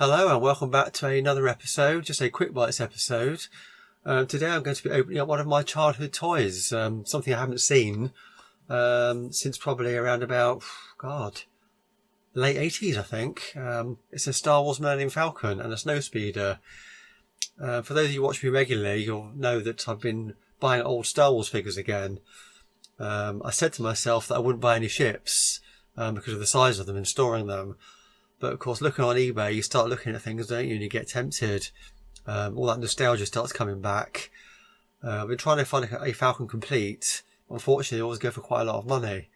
Hello and welcome back to another episode, just a quick bites episode. Today I'm going to be opening up one of my childhood toys, something I haven't seen since probably around about, late 80s I think. It's a Star Wars Millennium Falcon and a SNOWSPEEDER. For those of you who watch me regularly, you'll know that I've been buying old Star Wars figures again. I said to myself that I wouldn't buy any ships because of the size of them and storing them. But of course, looking on eBay, you start looking at things, don't you, and you get tempted. All that nostalgia starts coming back. I've been trying to find a Falcon Complete. Unfortunately, I always go for quite a lot of money,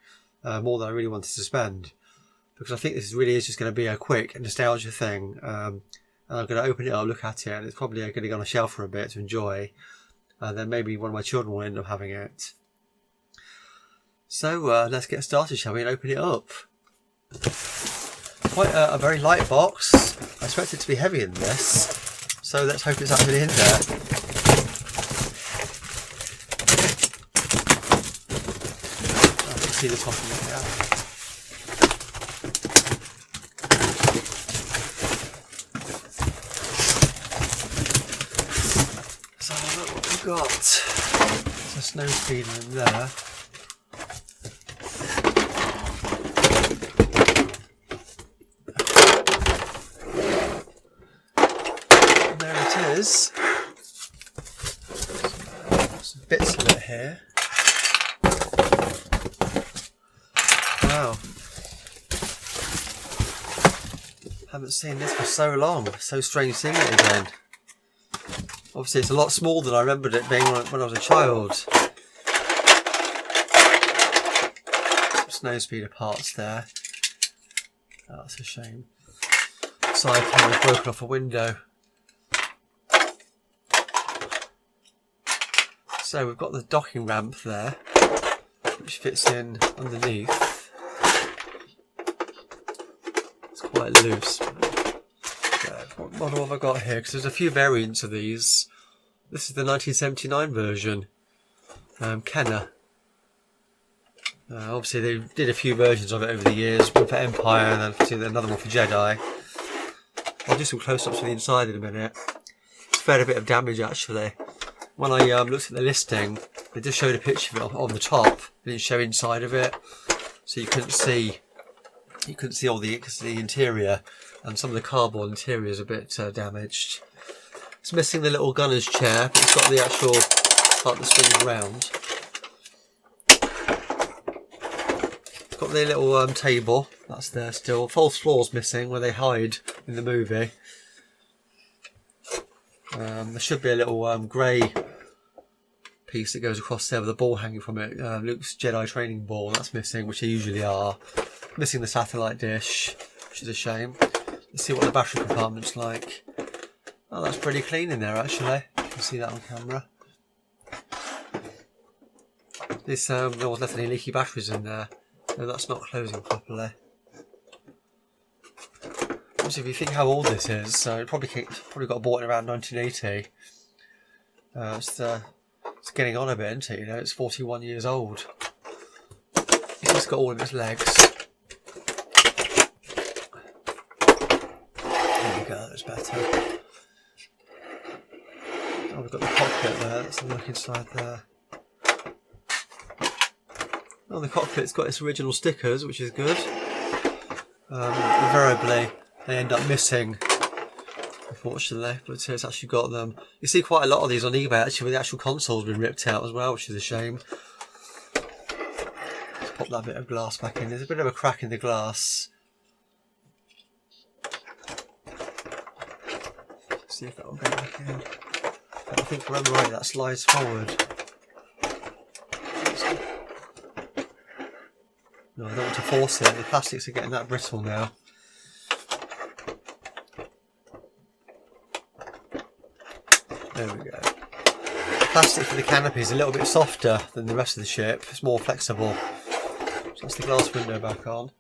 more than I really wanted to spend. Because I think this really is just going to be a quick nostalgia thing. And I'm going to open it up, look at it, and it's probably going to go on a shelf for a bit to enjoy. And then maybe one of my children will end up having it. So let's get started, shall we, and open it up. Quite a very light box. I expect it to be heavier than this, so let's hope it's actually in there. I can see the top of it now. So look what we've got. There's a SNOWSPEEDER in there. Some bits of it here. Wow. Haven't seen this for so long. So strange seeing it again. Obviously it's a lot smaller than I remembered it being when I was a child. Some SNOWSPEEDER parts there. Oh, that's a shame. Side panel broken off a window. So we've got the docking ramp there, which fits in underneath. It's quite loose. What model have I got here? Because there's a few variants of these. This is the 1979 version, Kenner. Obviously they did a few versions of it over the years, one for Empire and then another one for Jedi. I'll do some close-ups of the inside in a minute. It's fair a bit of damage actually. When I looked at the listing, they just showed a picture of it on the top. They didn't show inside of it, so you couldn't see all the interior, and some of the cardboard interior is a bit damaged. It's missing the little gunner's chair, but it's got the actual part that swings around. It's got the little table that's there still. False floor's missing where they hide in the movie. There should be a little grey piece that goes across there with a ball hanging from it. Luke's Jedi training ball, that's missing, which they usually are. Missing the satellite dish, which is a shame. Let's see what the battery compartment's like. Oh, that's pretty clean in there actually. You can see that on camera. This no one's left any leaky batteries in there. No, that's not closing properly. If you think how old this is, so it probably got bought in around 1980. It's getting on a bit, isn't it? You know, it's 41 years old. It's just got all of its legs. There we go, that's better. Oh, we've got the cockpit there. Let's have a look inside there. Oh, the cockpit's got its original stickers, which is good. Invariably, they end up missing, unfortunately, but it's actually got them. You see quite a lot of these on eBay actually with the actual console's been ripped out as well, which is a shame. Let's pop that bit of glass back in. There's a bit of a crack in the glass. Let's see if that will go back in. I think if I remember right, that slides forward. No, I don't want to force it. The plastics are getting that brittle now. There we go. The plastic for the canopy is a little bit softer than the rest of the ship. It's more flexible. So that's the glass window back on.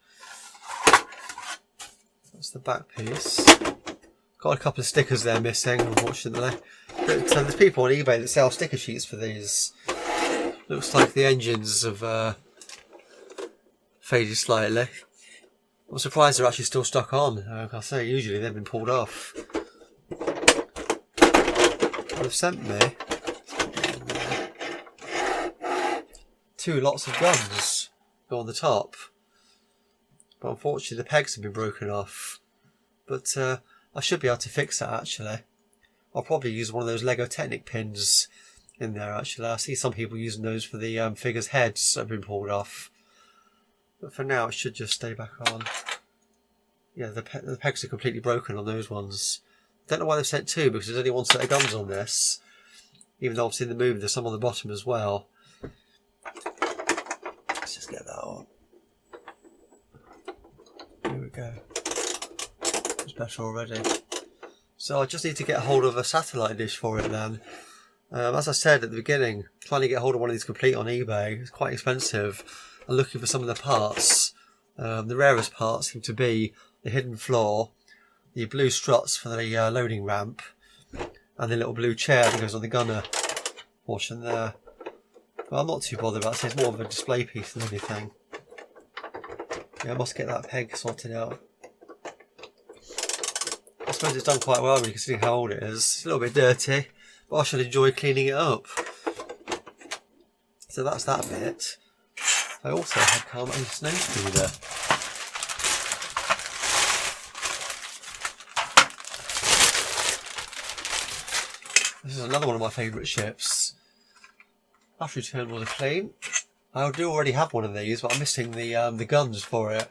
That's the back piece. Got a couple of stickers there missing, unfortunately. But there's people on eBay that sell sticker sheets for these. Looks like the engines have faded slightly. I'm surprised they're actually still stuck on. Like I say, usually they've been pulled off. They've sent me 2 lots of guns go on the top, but unfortunately the pegs have been broken off. But I should be able to fix that actually. I'll probably use one of those Lego Technic pins in there actually. I see some people using those for the figures' heads that have been pulled off. But for now it should just stay back on. Yeah, the pegs are completely broken on those ones. Don't know why they've sent 2, because there's only 1 set of guns on this. Even though obviously in the movie there's some on the bottom as well. Let's just get that on. Here we go. It's better already. So I just need to get hold of a satellite dish for it then. As I said at the beginning, trying to get hold of one of these complete on eBay is quite expensive. I'm looking for some of the parts. The rarest parts seem to be the hidden floor, the blue struts for the loading ramp, and the little blue chair that goes on the gunner portion there. But I'm not too bothered about it, it's more of a display piece than anything. Yeah, I must get that peg sorted out. I suppose it's done quite well when you consider how old it is. It's a little bit dirty, but I should enjoy cleaning it up. So that's that bit. I also had come a SNOWSPEEDer. This is another one of my favourite ships. Battery terminals are clean. I do already have one of these, but I'm missing the guns for it.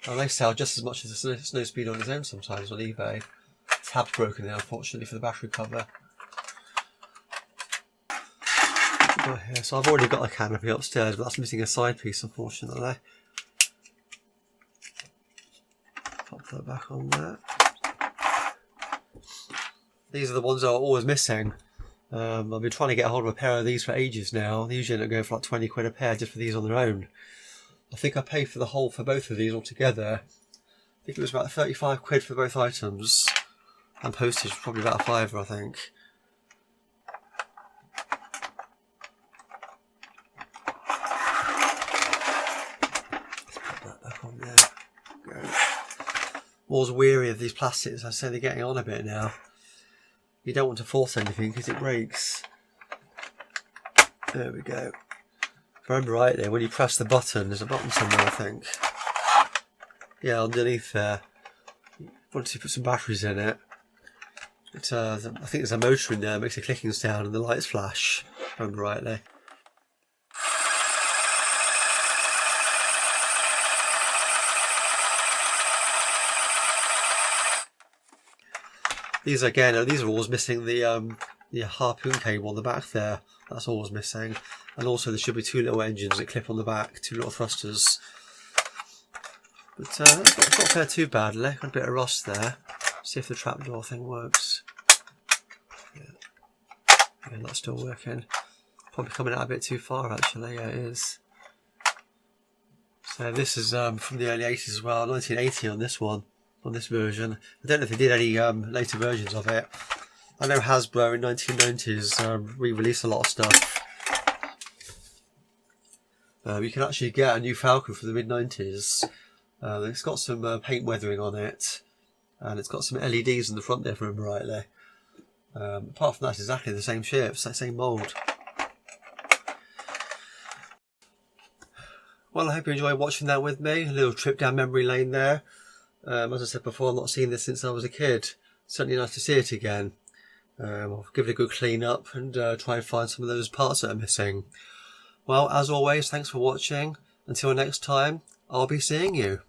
And they sell just as much as a SNOWSPEEDer on its own sometimes on eBay. Tab's broken there, unfortunately, for the battery cover. Here. So I've already got a canopy upstairs, but that's missing a side piece, unfortunately. Pop that back on there. These are the ones that are always missing. I've been trying to get a hold of a pair of these for ages now. They usually end up going for like 20 quid a pair just for these on their own. I think I paid for the whole for both of these altogether. I think it was about 35 quid for both items. And postage probably about a £5, I think. On there. Go. Always weary of these plastics. I say they're getting on a bit now. You don't want to force anything because it breaks. There we go. If I remember rightly, when you press the button, there's a button somewhere, I think. Yeah, underneath there. Once you put some batteries in it, I think there's a motor in there that makes a clicking sound and the lights flash, if I remember rightly. These again, these are always missing the harpoon cable on the back there. That's always missing, and also there should be 2 little engines that clip on the back, 2 little thrusters. But it's not fared too badly. Got a bit of rust there. See if the trapdoor thing works. Yeah, that's still working. Probably coming out a bit too far actually. Yeah, it is. So this is from the early 80s as well. 1980 on this one. On this version. I don't know if they did any later versions of it. I know Hasbro in 1990s re-released a lot of stuff. You can actually get a new Falcon from the mid-90s. It's got some paint weathering on it, and it's got some LEDs in the front there, if I remember rightly. Apart from that, it's exactly the same shape, it's that same mould. Well, I hope you enjoyed watching that with me. A little trip down memory lane there. As I said before, I've not seen this since I was a kid. Certainly nice to see it again. I'll give it a good clean up and try and find some of those parts that are missing. Well, as always, thanks for watching. Until next time, I'll be seeing you.